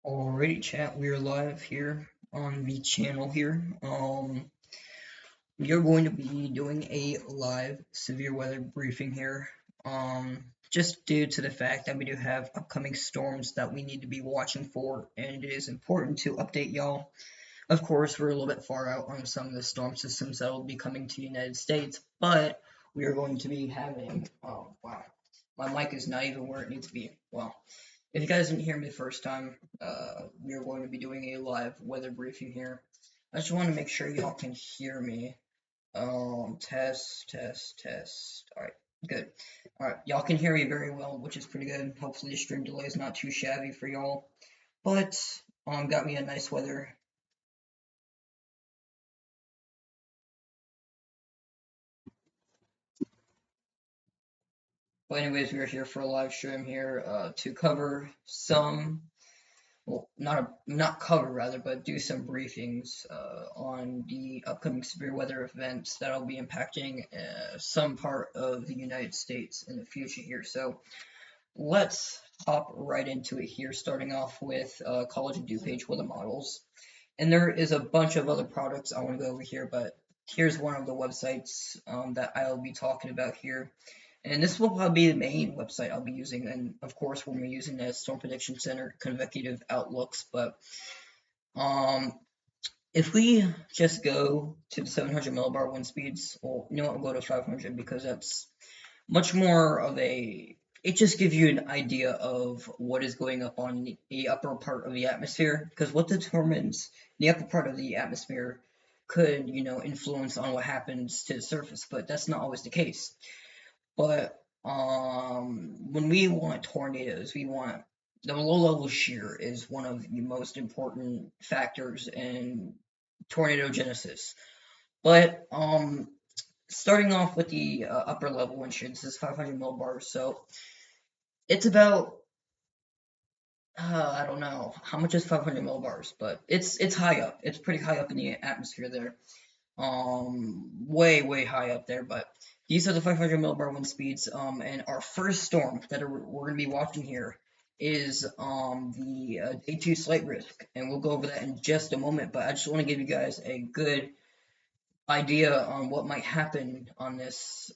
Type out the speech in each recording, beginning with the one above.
Alrighty, chat. We are live here on the channel here. We are going to be doing a live severe weather briefing here. Just due to the fact that we do have upcoming storms that we need to be watching for, and it is important to update y'all. Of course, we're a little bit far out on some of the storm systems that will be coming to the United States, but we are going to be having. Oh wow, my mic is not even where it needs to be. Well. If you guys didn't hear me the first time, we are going to be doing a live weather briefing here. I just want to make sure y'all can hear me. Test, test, test. All right, good. All right, y'all can hear me very well, which is pretty good. Hopefully the stream delay is not too shabby for y'all. But got me a nice weather. But anyways, we are here for a live stream here to cover some well, not cover rather, but do some briefings on the upcoming severe weather events that'll be impacting some part of the United States in the future here. So let's hop right into it here, starting off with College of DuPage weather models. And there is a bunch of other products I want to go over here, but here's one of the websites that I'll be talking about here. And this will probably be the main website I'll be using. And of course, we're using the Storm Prediction Center Convective Outlooks. But um, if we just go to the 700 millibar wind speeds, well, you know what, we'll go to 500 because that's much more of a, it just gives you an idea of what is going up on the upper part of the atmosphere. Because what determines the upper part of the atmosphere could, influence on what happens to the surface, but that's not always the case. But when we want tornadoes, we want the low level shear is one of the most important factors in tornado genesis. But starting off with the upper level wind shear, this is 500 millibars, so it's about I don't know how much is 500 millibars, but it's high up. It's pretty high up in the atmosphere there. Way high up there, but these are the 500 millibar wind speeds. And our first storm that we're gonna be watching here is the day 2 slight risk, and we'll go over that in just a moment. But I just want to give you guys a good idea on what might happen on this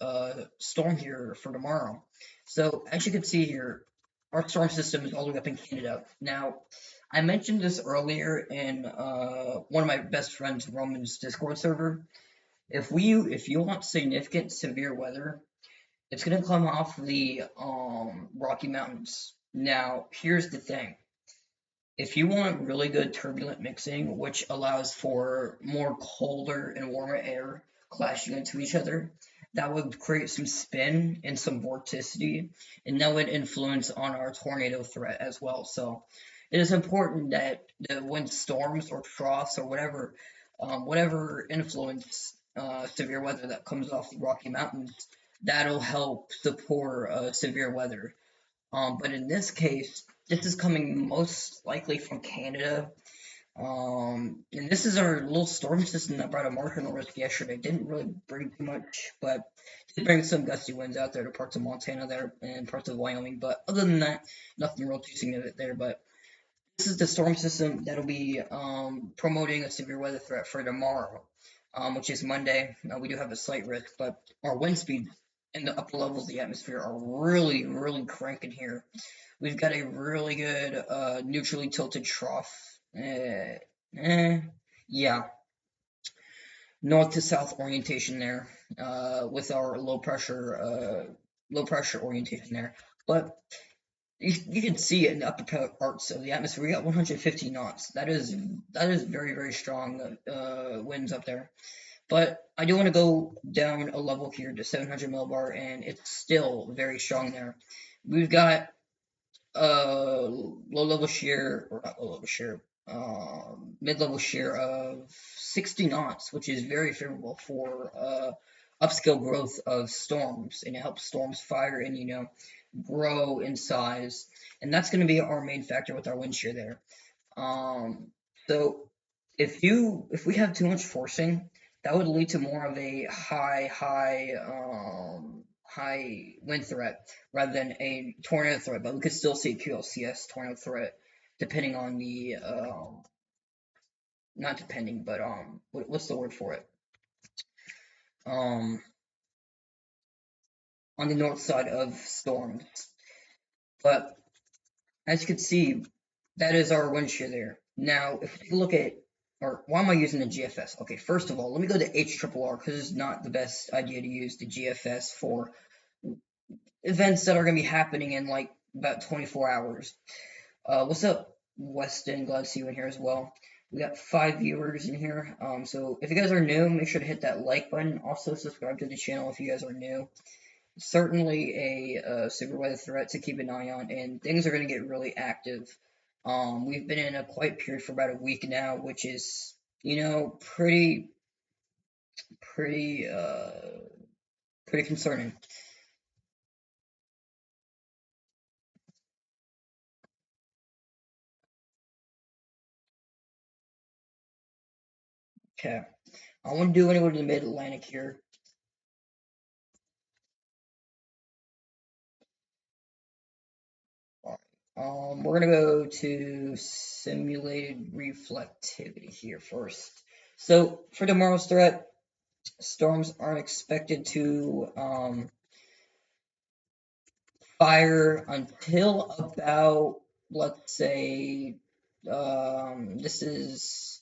storm here for tomorrow. So as you can see here, our storm system is all the way up in Canada. Now, I mentioned this earlier in one of my best friends, Roman's Discord server. If you want significant severe weather, it's gonna come off the Rocky Mountains. Now, here's the thing. If you want really good turbulent mixing, which allows for more colder and warmer air clashing into each other, that would create some spin and some vorticity, and that would influence on our tornado threat as well. So it is important that when storms or troughs or whatever influence severe weather that comes off the Rocky Mountains, that'll help support severe weather. But in this case, this is coming most likely from Canada. And this is our little storm system that brought a marginal risk yesterday. Didn't really bring too much, but did bring some gusty winds out there to parts of Montana there and parts of Wyoming. But other than that, nothing real too significant there. But this is the storm system that'll be promoting a severe weather threat for tomorrow, which is Monday. We do have a slight risk, but our wind speed in the upper levels of the atmosphere are really cranking here. We've got a really good neutrally tilted trough. Yeah, north to south orientation there with our low pressure orientation there. But you can see it in the upper parts of the atmosphere. We got 150 knots. That is very strong winds up there. But I do want to go down a level here to 700 millibar, and it's still very strong there. We've got low level shear, or not low level shear, mid level shear of 60 knots, which is very favorable for upscale growth of storms, and it helps storms fire and grow in size, and that's going to be our main factor with our wind shear there. So if we have too much forcing, that would lead to more of a high wind threat rather than a tornado threat, but we could still see QLCS tornado threat depending on the not depending, but what's the word for it? Um, on the north side of storms. But as you can see, that is our wind shear there. Now, if we look at, or why am I using the GFS? Okay, first of all, let me go to HRRR because it's not the best idea to use the GFS for events that are going to be happening in like about 24 hours. What's up, Weston? Glad to see you in here as well. We got 5 viewers in here. So if you guys are new, make sure to hit that like button. Also subscribe to the channel if you guys are new. Certainly a super weather threat to keep an eye on, and things are going to get really active. We've been in a quiet period for about a week now, which is, pretty, pretty, pretty concerning. Okay, I want to do anywhere to the Mid-Atlantic here. We're gonna go to simulated reflectivity here first. So for tomorrow's threat, storms aren't expected to fire until about, let's say, this is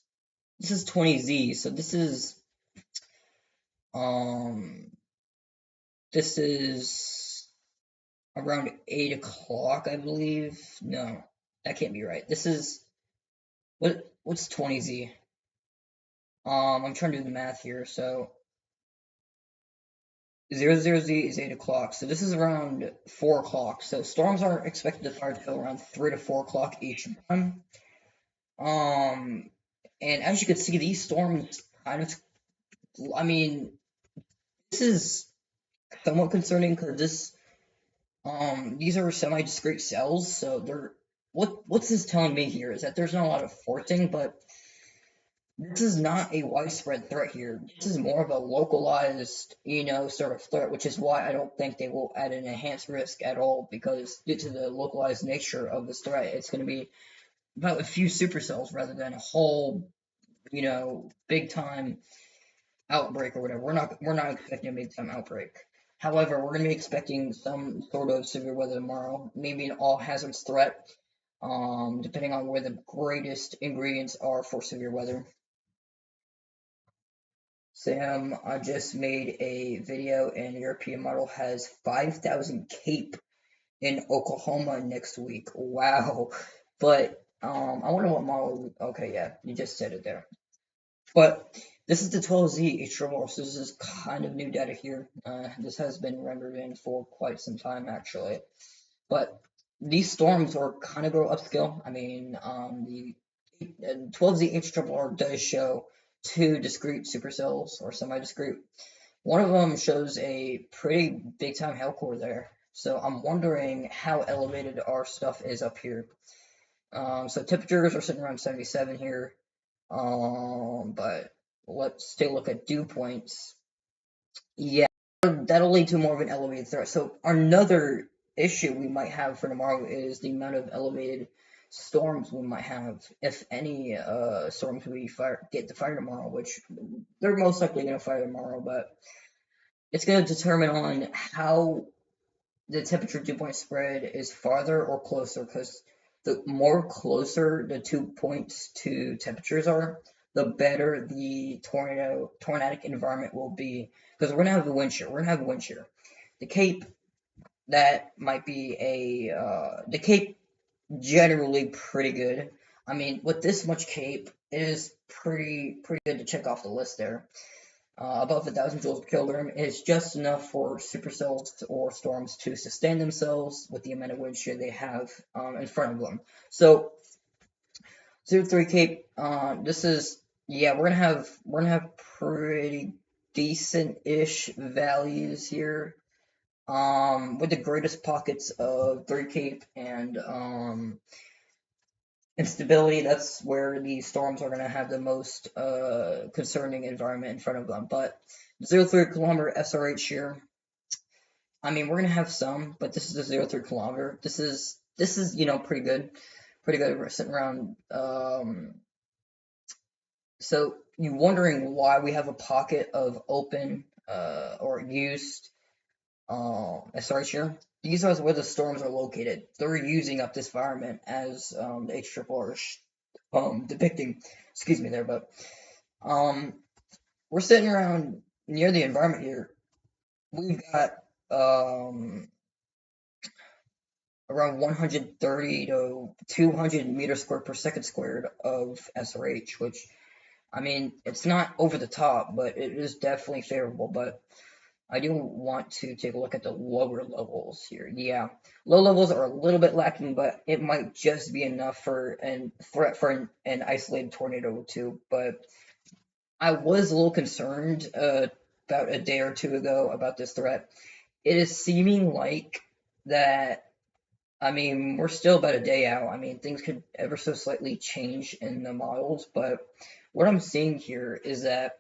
20Z, so this is around 8 o'clock, I believe. No, that can't be right. This is what's 20Z? I'm trying to do the math here. So 00Z is 8 o'clock. So this is around 4 o'clock. So storms aren't expected to fire until around 3 to 4 o'clock Eastern time. And as you can see, these storms kind of, I mean, this is somewhat concerning because these are semi-discrete cells. So what's this telling me here is that there's not a lot of forcing, but this is not a widespread threat here. This is more of a localized, sort of threat, which is why I don't think they will add an enhanced risk at all, because due to the localized nature of this threat, it's going to be about a few supercells rather than a whole, big time outbreak or whatever. We're not expecting a big time outbreak. However, we're going to be expecting some sort of severe weather tomorrow, maybe an all hazards threat, depending on where the greatest ingredients are for severe weather. Sam, I just made a video and European model has 5,000 CAPE in Oklahoma next week. Wow. But I wonder what model. Okay, yeah, you just said it there. But this is the 12Z HRRR, so this is kind of new data here. This has been rendered in for quite some time, actually. But these storms are kind of go upscale. I mean, the 12Z HRRR does show 2 discrete supercells or semi-discrete. One of them shows a pretty big time hail core there. So I'm wondering how elevated our stuff is up here. So temperatures are sitting around 77 here. But let's take a look at dew points. Yeah, that'll lead to more of an elevated threat. So another issue we might have for tomorrow is the amount of elevated storms we might have, if any storms we get to fire tomorrow, which they're most likely going to fire tomorrow, but it's going to determine on how the temperature dew point spread is farther or closer, because the more closer the 2 points to temperatures are, the better the tornadic environment will be, because we're going to have a wind shear. The Cape, that might be the Cape generally pretty good. I mean, with this much Cape, it is pretty good to check off the list there. Above 1,000 joules per kilogram is just enough for supercells or storms to sustain themselves with the amount of wind shear they have in front of them. So 03 Cape, this is, yeah, we're gonna have pretty decent-ish values here. With the greatest pockets of 3 Cape and instability, that's where the storms are going to have the most concerning environment in front of them. But 03 kilometer SRH here, I mean, we're going to have some, but this is the 03 kilometer. This is pretty good. pretty good. We're sitting around. So you're wondering why we have a pocket of open or used SRH here. These are where the storms are located. They're using up this environment as the HRR is depicting. Excuse me there, but we're sitting around near the environment here. We've got around 130 to 200 meters squared per second squared of SRH, which, I mean, it's not over the top, but it is definitely favorable. But I do want to take a look at the lower levels here. Yeah, low levels are a little bit lacking, but it might just be enough for a threat for an isolated tornado too. But I was a little concerned about a day or two ago about this threat. It is seeming like that. I mean, we're still about a day out. I mean, things could ever so slightly change in the models, but what I'm seeing here is that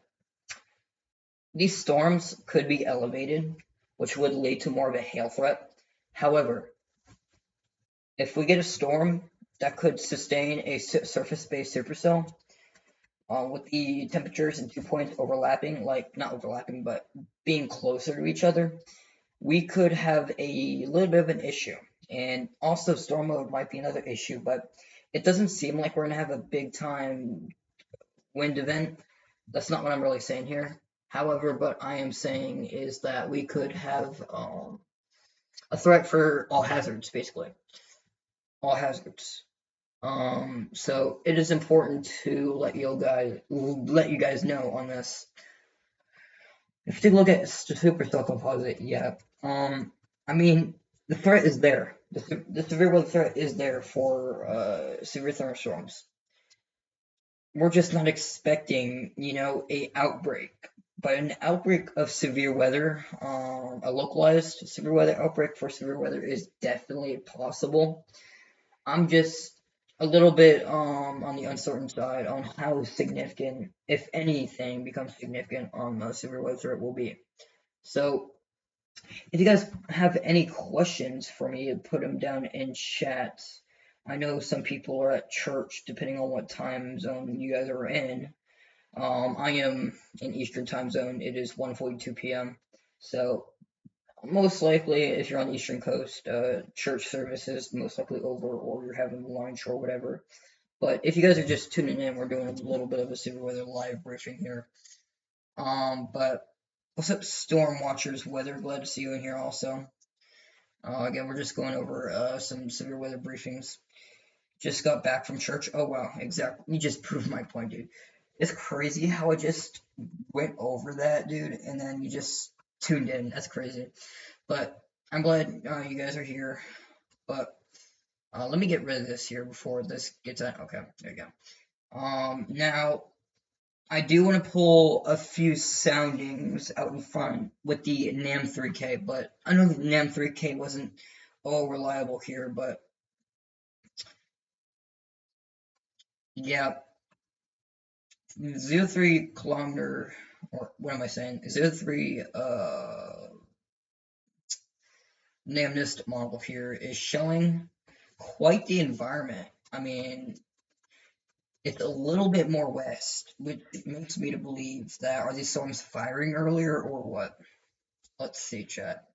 these storms could be elevated, which would lead to more of a hail threat. However, if we get a storm that could sustain a surface-based supercell with the temperatures and 2 points overlapping, like not overlapping, but being closer to each other, we could have a little bit of an issue. And also, storm mode might be another issue, but it doesn't seem like we're going to have a big time wind event. That's not what I'm really saying here. However, what I am saying is that we could have a threat for all hazards, basically. All hazards. So it is important to let you guys know on this. If you take a look at supercell composite, yeah. I mean, the threat is there. The severe weather threat is there for severe thunderstorms. We're just not expecting, a outbreak. But an outbreak of severe weather, a localized severe weather outbreak for severe weather is definitely possible. I'm just a little bit on the uncertain side on how significant, if anything, becomes significant on the severe weather threat will be. So if you guys have any questions for me, put them down in chat. I know some people are at church, depending on what time zone you guys are in. I am in Eastern time zone. It is 1:42 p.m. So most likely, if you're on the Eastern Coast, church service is most likely over, or you're having lunch or whatever. But if you guys are just tuning in, we're doing a little bit of a severe weather live briefing here. But what's up, Storm Watchers Weather? Glad to see you in here also. Again, we're just going over some severe weather briefings. Just got back from church. Oh wow, exactly. You just proved my point, dude. It's crazy how I just went over that, dude, and then you just tuned in. That's crazy. But I'm glad you guys are here. But let me get rid of this here before this gets out. Okay, there you go. Now I do want to pull a few soundings out in front with the NAM 3K, but I know the NAM 3K wasn't all reliable here, but yeah, 0.3 kilometer, or what am I saying? 0.3 NAMNIST model here is showing quite the environment. I mean, it's a little bit more west, which makes me to believe that are these storms firing earlier or what? Let's see, chat.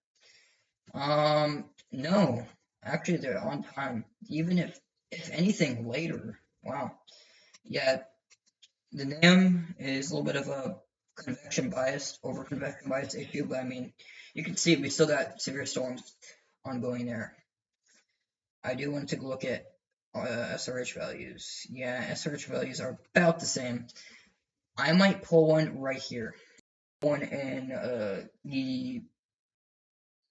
No, actually they're on time. Even if anything later. Wow. Yeah, the NAM is a little bit of a over convection bias issue, but I mean, you can see we still got severe storms ongoing there. I do want to take a look at SRH values. Yeah, SRH values are about the same. I might pull one right here. One in the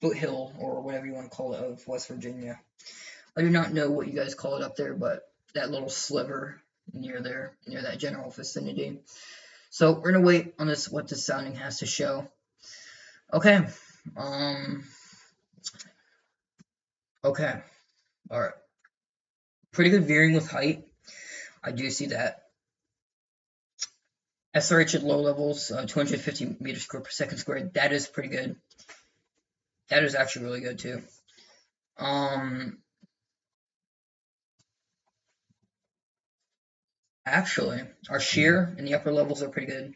foothill, or whatever you want to call it, of West Virginia. I do not know what you guys call it up there, but that little sliver near there, near that general vicinity. So we're gonna wait on this, what this sounding has to show. Okay. Okay. All right. Pretty good veering with height. I do see that. SRH at low levels, 250 meters squared per second squared. That is pretty good. That is actually really good too. Actually, our shear in the upper levels are pretty good.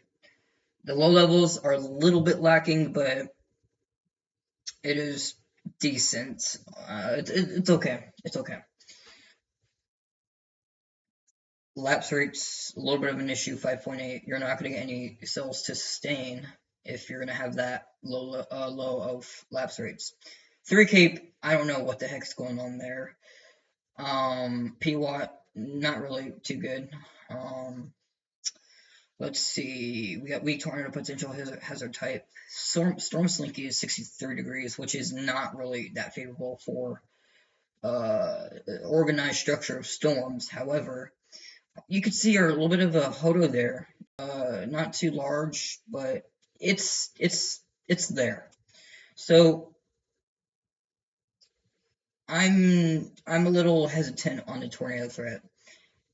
The low levels are a little bit lacking, but it is decent. It's okay. It's okay. Lapse rate's a little bit of an issue, 5.8. You're not going to get any cells to sustain if you're going to have that low of lapse rates. 3 cape, I don't know what the heck's going on there. P-Watt, not really too good. Let's see. We got weak tornado potential hazard type. Storm Slinky is 63 degrees, which is not really that favorable for organized structure of storms. However, you could see a little bit of a hodo there. Not too large, but it's there. So I'm a little hesitant on the tornado threat.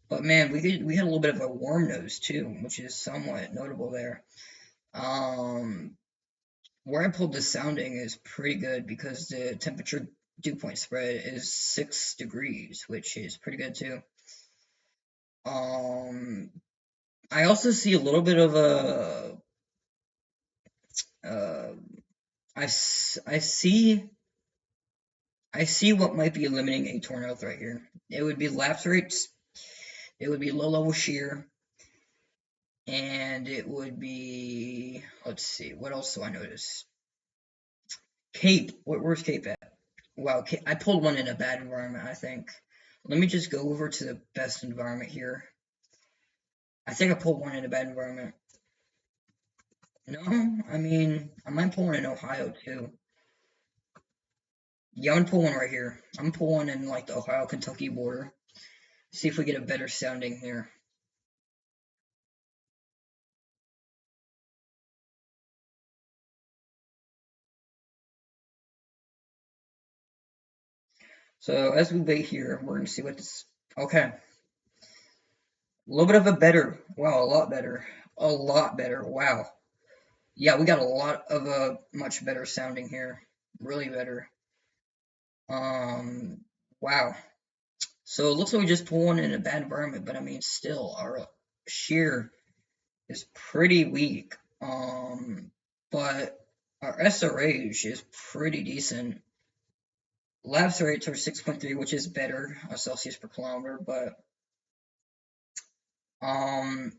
But man, we had a little bit of a warm nose too, which is somewhat notable there. Where I pulled the sounding is pretty good because the temperature dew point spread is 6 degrees, which is pretty good too. I also see a little bit of a uh, I see what might be limiting a tornado threat here. It would be lapse rates, it would be low level shear, and it would be, let's see, what else do I notice? Cape. Where's Cape at? Wow, I pulled one in a bad environment, I think. Let me just go over to the best environment here. I think I pulled one in a bad environment. No, I mean, I might pull one in Ohio too. Yeah, I'm gonna pull one right here. I'm gonna pull one in like the Ohio-Kentucky border. See if we get a better sounding here. So as we wait here, we're gonna see what this. Okay, a little bit of a better. Wow, a lot better. A lot better. Wow. Yeah, we got a lot of a much better sounding here. Really better. Um, wow. So it looks like we just pulled one in a bad environment, but I mean, still, our shear is pretty weak. But our SRH is pretty decent. Lapse rates are 6.3, which is better, Celsius per kilometer, but um,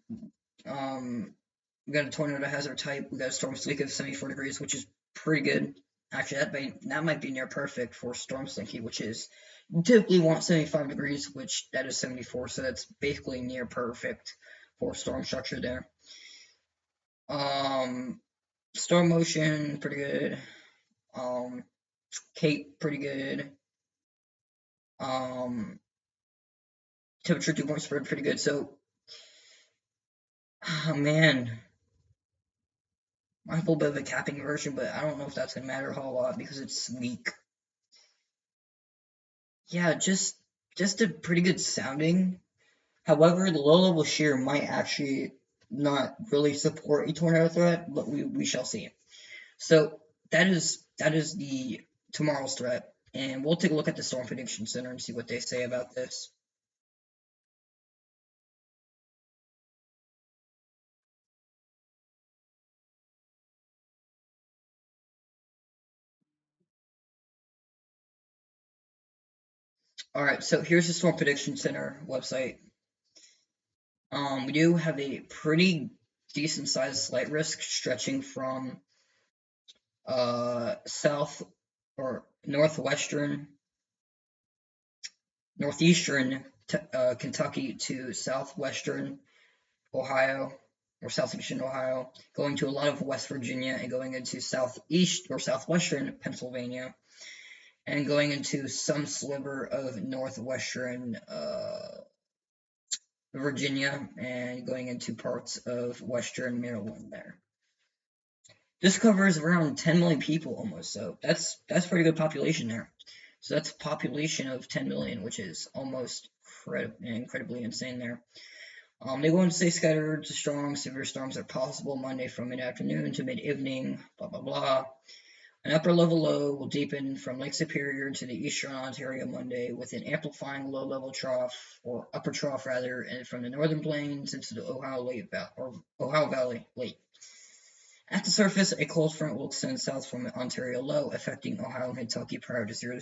we got a tornado hazard type. We got a storm slinky of 74 degrees, which is pretty good. Actually, that might be near perfect for storm slinky, which is you typically want 75 degrees, which that is 74, so that's basically near perfect for storm structure there. Storm motion, pretty good. Cape, pretty good. Temperature dew point spread, pretty good. So, oh man, I have a little bit of a capping version, but I don't know if that's gonna matter a whole lot because it's weak. Yeah, just a pretty good sounding. However, the low level shear might actually not really support a tornado threat, but we shall see. So that is the tomorrow's threat, and we'll take a look at the Storm Prediction Center and see what they say about this. All right, so here's the Storm Prediction Center website. We do have a pretty decent sized slight risk stretching from south or northeastern Kentucky to southwestern Ohio or southeastern Ohio, going to a lot of West Virginia and going into southeast or southwestern Pennsylvania, and going into some sliver of northwestern Virginia and going into parts of western Maryland there. This covers around 10 million people almost, so that's pretty good population there. So that's a population of 10 million, which is almost incredibly insane there. They go on to say scattered to strong severe storms are possible Monday from mid-afternoon to mid-evening, blah, blah, blah. An upper level low will deepen from Lake Superior to the eastern Ontario Monday with an amplifying low level trough, or upper trough rather, and from the northern plains into the Ohio Valley late. At the surface, a cold front will extend south from Ontario low, affecting Ohio and Kentucky prior to 0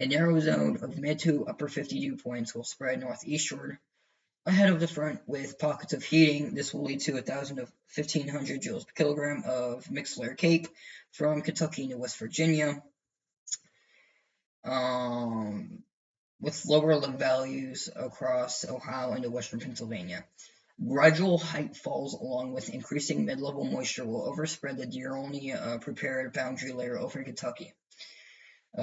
A narrow zone of mid to upper 50 dew points will spread northeastward ahead of the front with pockets of heating. This will lead to 1,000 to 1,500 joules per kilogram of mixed layer cake from Kentucky to West Virginia, with lower values across Ohio into western Pennsylvania. Gradual height falls along with increasing mid-level moisture will overspread the deer-only prepared boundary layer over Kentucky.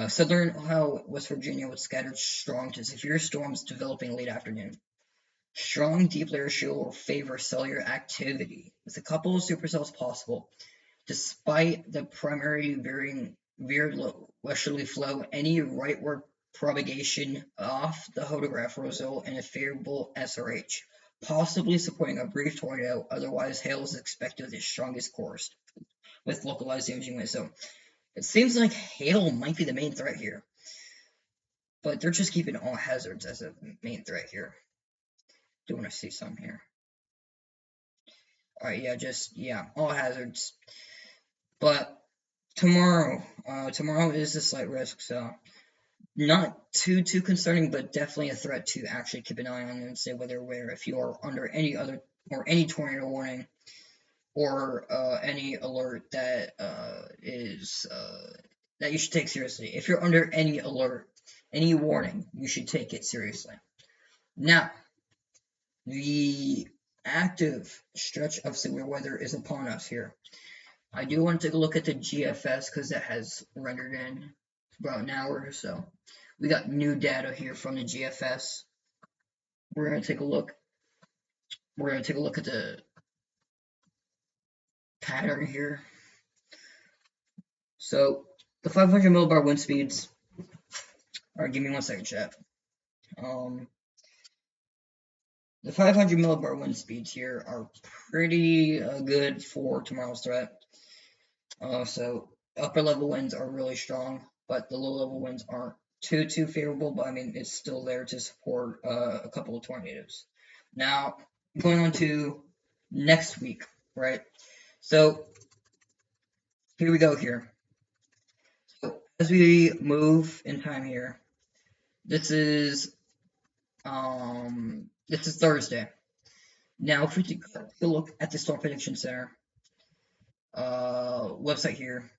Southern Ohio, West Virginia with scattered strong to severe storms developing late afternoon. Strong deep layer shield will favor cellular activity, with a couple of supercells possible. Despite the primary veered westerly flow, any rightward propagation off the hodograph will result in a favorable SRH, possibly supporting a brief tornado. Otherwise, hail is expected at its strongest course, with localized damaging winds. So it seems like hail might be the main threat here, but they're just keeping all hazards as a main threat here. Do want to see some here. All right, yeah, all hazards. But tomorrow is a slight risk, so not too concerning, but definitely a threat to actually keep an eye on and stay aware if you are under any other or any tornado warning or any alert that is that you should take seriously. If you're under any alert, any warning, you should take it seriously. Now, the active stretch of severe weather is upon us here. I do want to take a look at the GFS because that has rendered in about an hour or so. We got new data here from the GFS. We're going to take a look. We're going to take a look at the pattern here. So the 500 millibar wind speeds. All right, give me 1 second, chat. The 500 millibar wind speeds here are pretty good for tomorrow's threat. So upper level winds are really strong, but the low level winds aren't too favorable. But I mean, it's still there to support a couple of tornadoes. Now, going on to next week, right? So here we go here. So as we move in time here, this is Thursday. Now, if we take a look at the Storm Prediction Center website here,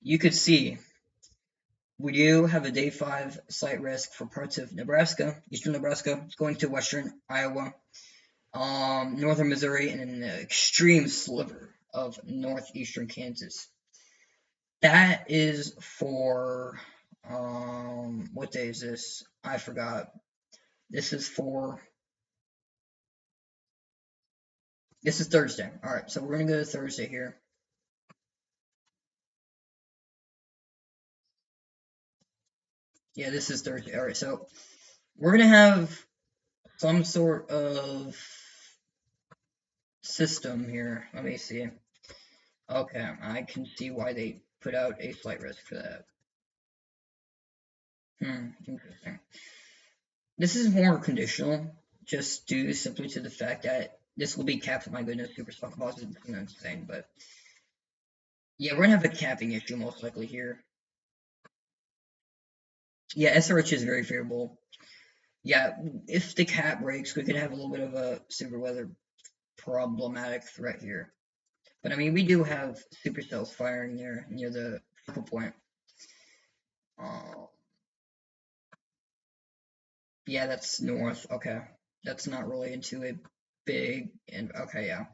you could see we do have a day 5 slight risk for parts of Nebraska, eastern Nebraska, going to western Iowa, northern Missouri, and an extreme sliver of northeastern Kansas. That is for what day is this? I forgot. This is Thursday. All right, so we're gonna go to Thursday here. Yeah, this is Thursday. All right, so we're gonna have some sort of system here. Let me see. Okay, I can see why they put out a flight risk for that. Interesting. This is more conditional, just due simply to the fact that this will be capped. My goodness, super stock bosses is insane, but yeah, we're gonna have a capping issue most likely here. Yeah, SRH is very favorable. Yeah, if the cap breaks, we could have a little bit of a super weather problematic threat here. But I mean, we do have supercells firing near the focal point. Yeah, that's north. Okay, that's not really into a big and okay, yeah.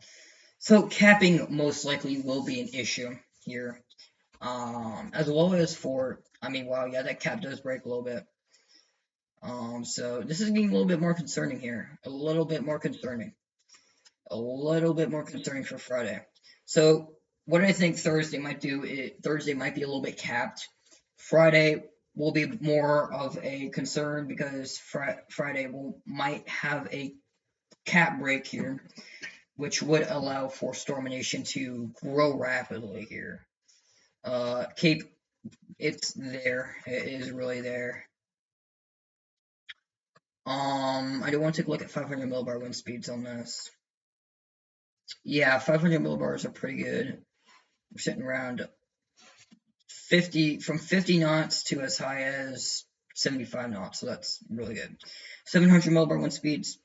So capping most likely will be an issue here, as well as for. I mean, wow, yeah, that cap does break a little bit. So this is getting a little bit more concerning here. A little bit more concerning. A little bit more concerning for Friday. So what I think Thursday might do, Thursday might be a little bit capped. Friday will be more of a concern because Friday might have a cap break here, which would allow for Stormination to grow rapidly here. Cape, it's there. It is really there. I do want to take a look at 500 millibar wind speeds on this. Yeah, 500 millibars are pretty good. We're sitting around 50, from 50 knots to as high as 75 knots, so that's really good. 700 millibar wind speeds,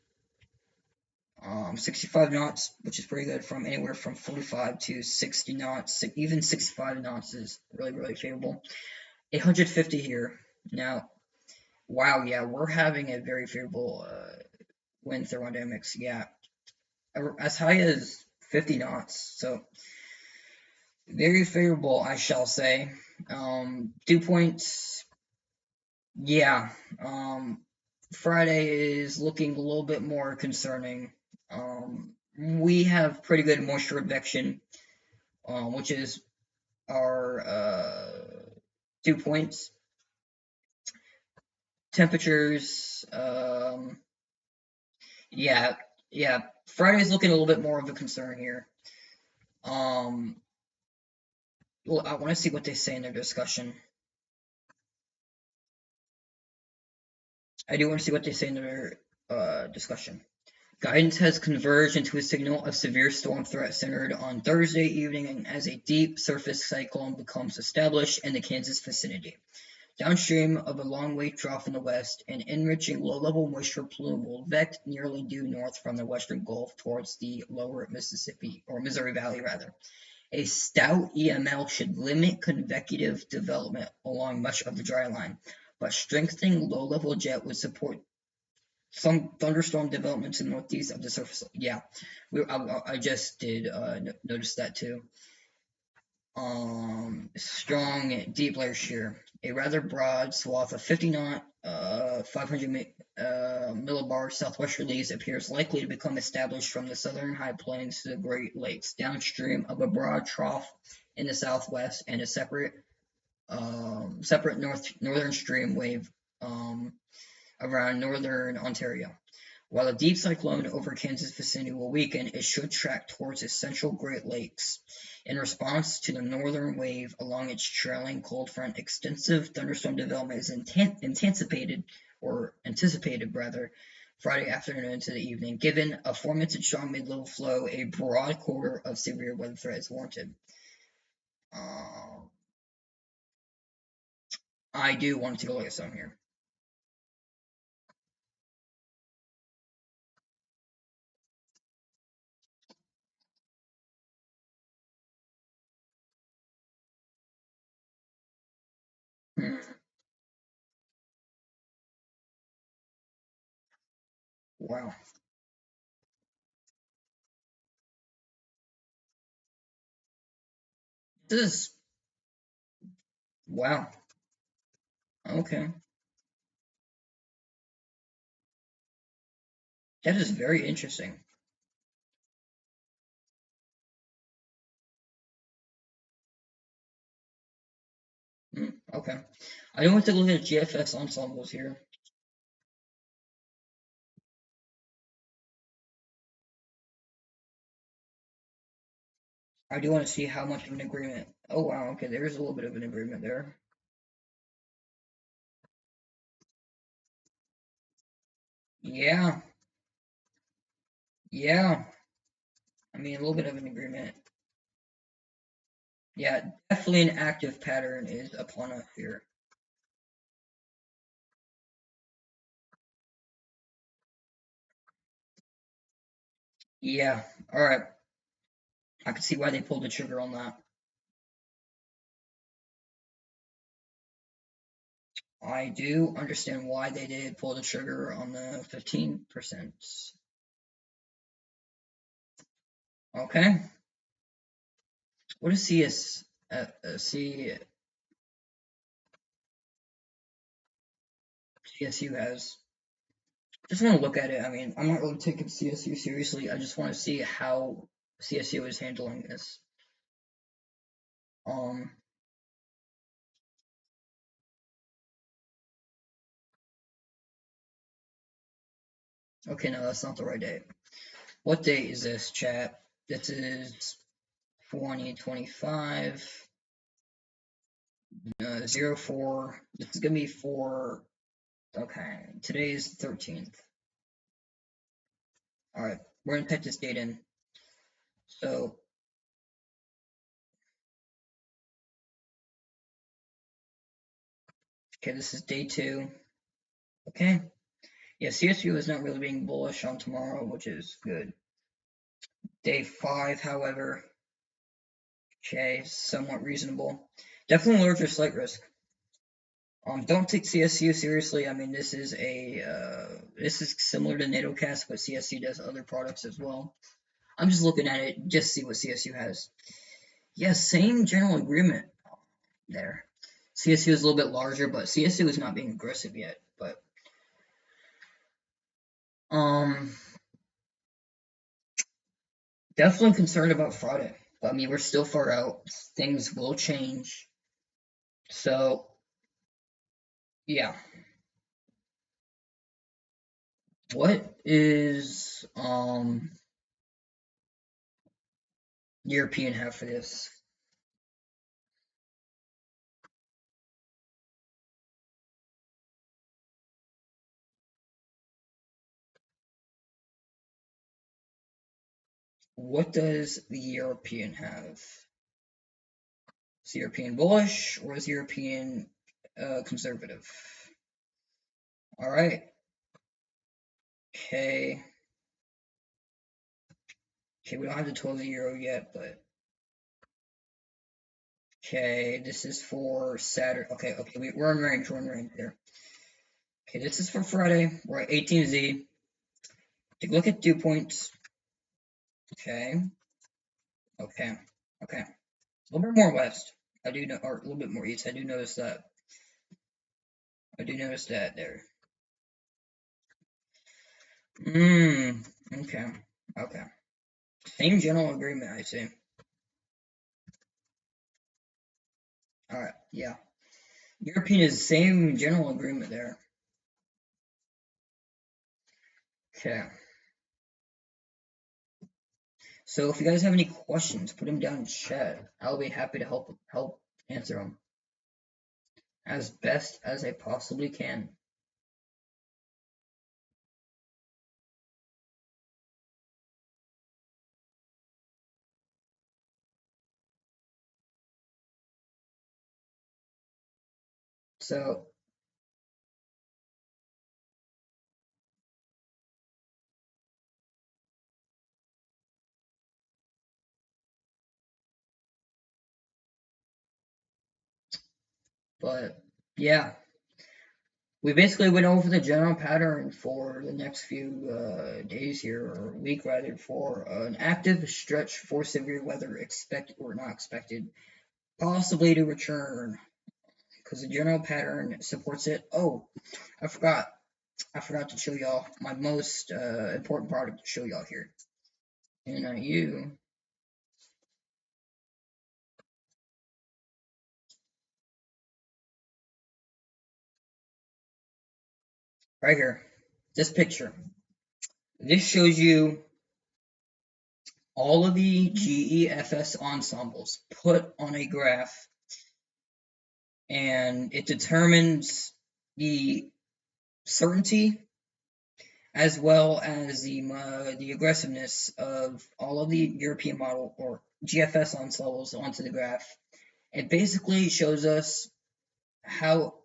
65 knots, which is pretty good, from anywhere from 45 to 60 knots. Even 65 knots is really, really favorable. 850 here. Now, wow, yeah, we're having a very favorable wind thermodynamics. Yeah, as high as 50 knots. So very favorable, I shall say. Dew points, yeah. Friday is looking a little bit more concerning. We have pretty good moisture advection, which is our dew points. Temperatures, yeah, yeah. Friday's looking a little bit more of a concern here. Well, I want to see what they say in their discussion. I do want to see what they say in their discussion. Guidance has converged into a signal of severe storm threat centered on Thursday evening and as a deep surface cyclone becomes established in the Kansas vicinity. Downstream of a long wave trough in the west, an enriching low-level moisture plume will vect nearly due north from the western Gulf towards the lower Mississippi, or Missouri Valley rather. A stout EML should limit convective development along much of the dry line, but strengthening low-level jet would support some thunderstorm developments in the northeast of the surface. Yeah, I just did notice that too. Strong deep layer shear. A rather broad swath of 50 knot, 500 millibar southwesterlies appears likely to become established from the southern high plains to the Great Lakes, downstream of a broad trough in the southwest and a separate northern stream wave around northern Ontario. While a deep cyclone over Kansas vicinity will weaken, it should track towards its central Great Lakes. In response to the northern wave along its trailing cold front, extensive thunderstorm development is anticipated Friday afternoon into the evening. Given a forementioned strong mid-level flow, a broad quarter of severe weather threat is warranted. I do want to take a look at some here. Hmm. Wow. This is wow. Okay. That is very interesting. Okay. I don't want to look at GFS ensembles here. I do want to see how much of an agreement. Oh wow, okay, there's a little bit of an agreement there. Yeah, yeah. I mean, a little bit of an agreement. Yeah, definitely an active pattern is upon us here. Yeah, all right. I can see why they pulled the trigger on that. I do understand why they did pull the trigger on the 15%. Okay. What does CSU has? Just want to look at it. I mean, I'm not really taking CSU seriously. I just want to see how CSU is handling this. Um, okay, no, that's not the right date. What date is this, chat? This is 2025. 0 4. This is gonna be for. Okay, today is 13th. All right, we're gonna type this date in. So, okay, this is day 2. Okay, yeah, CSU is not really being bullish on tomorrow, which is good. Day 5, however, okay, somewhat reasonable. Definitely larger slight risk. Don't take CSU seriously. I mean, this is similar to NatoCast, but CSU does other products as well. I'm just looking at it just to see what CSU has. Yeah, same general agreement there. CSU is a little bit larger, but CSU is not being aggressive yet. But um, definitely concerned about Friday. I mean, we're still far out. Things will change. So yeah, what is European have for this? What does the European have? Is European bullish or is European conservative? All right. Okay. Okay, we don't have the 12 euro yet, but okay, this is for Saturday. Okay, we're in range. We're in range here. Okay, this is for Friday. We're at 18Z. Take a look at dew points. Okay. Okay. Okay. A little bit more west. I do know, or a little bit more east. I do notice that. I do notice that there. Okay. Okay. Same general agreement, I see. All right. Yeah. European is the same general agreement there. Okay. So if you guys have any questions, put them down in chat. I'll be happy to help answer them as best as I possibly can. So but yeah, we basically went over the general pattern for the next few days here, or week rather, for an active stretch for severe weather expected or not expected, possibly to return, because the general pattern supports it. Oh, I forgot. I forgot to show y'all my most important product to show y'all here. NIU. Right here. This picture. This shows you all of the GEFS ensembles put on a graph, and it determines the certainty as well as the aggressiveness of all of the European model or GFS ensembles onto the graph. It basically shows us how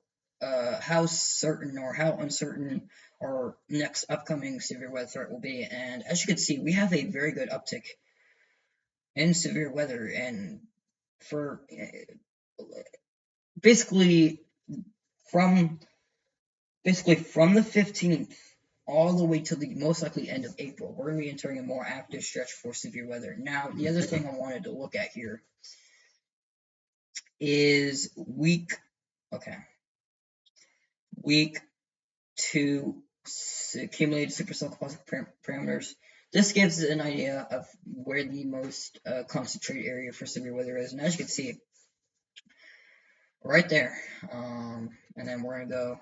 certain or how uncertain our next upcoming severe weather threat will be. And as you can see, we have a very good uptick in severe weather, and for basically from from the 15th all the way to the most likely end of April, we're going to be entering a more active stretch for severe weather. Now, the other thing I wanted to look at here is week 2 accumulated supercell composite parameters. This gives an idea of where the most concentrated area for severe weather is, and as you can see, right there. And then we're gonna go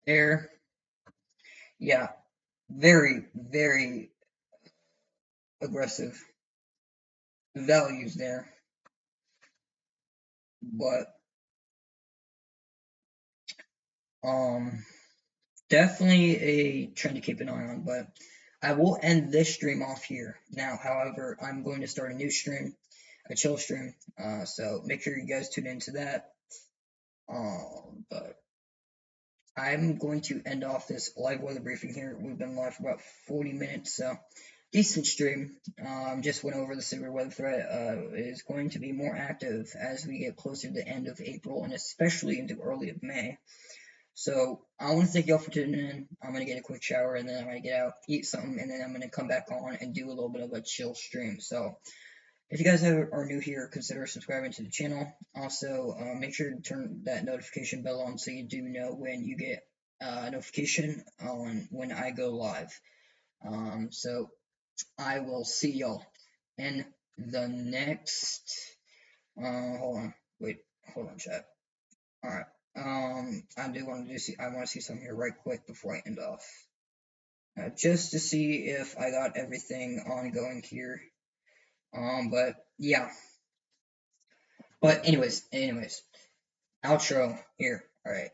there. Yeah, very, very aggressive values there. but um, definitely a trend to keep an eye on. But I will end this stream off here now. However, I'm going to start a new stream, a chill stream. So make sure you guys tune into that. But I'm going to end off this live weather briefing here. We've been live for about 40 minutes, so decent stream. Just went over the severe weather threat is going to be more active as we get closer to the end of April and especially into early of May. So I want to thank y'all for tuning in. I'm gonna get a quick shower and then I'm gonna get out, eat something, and then I'm gonna come back on and do a little bit of a chill stream. So if you guys are new here, consider subscribing to the channel. Also, make sure to turn that notification bell on so you do know when you get a notification on when I go live. So I will see y'all in the next. Hold on, wait, hold on, chat. All right. I do want to see. I want to see something here right quick before I end off, just to see if I got everything ongoing here. But yeah. But anyways, outro here. All right.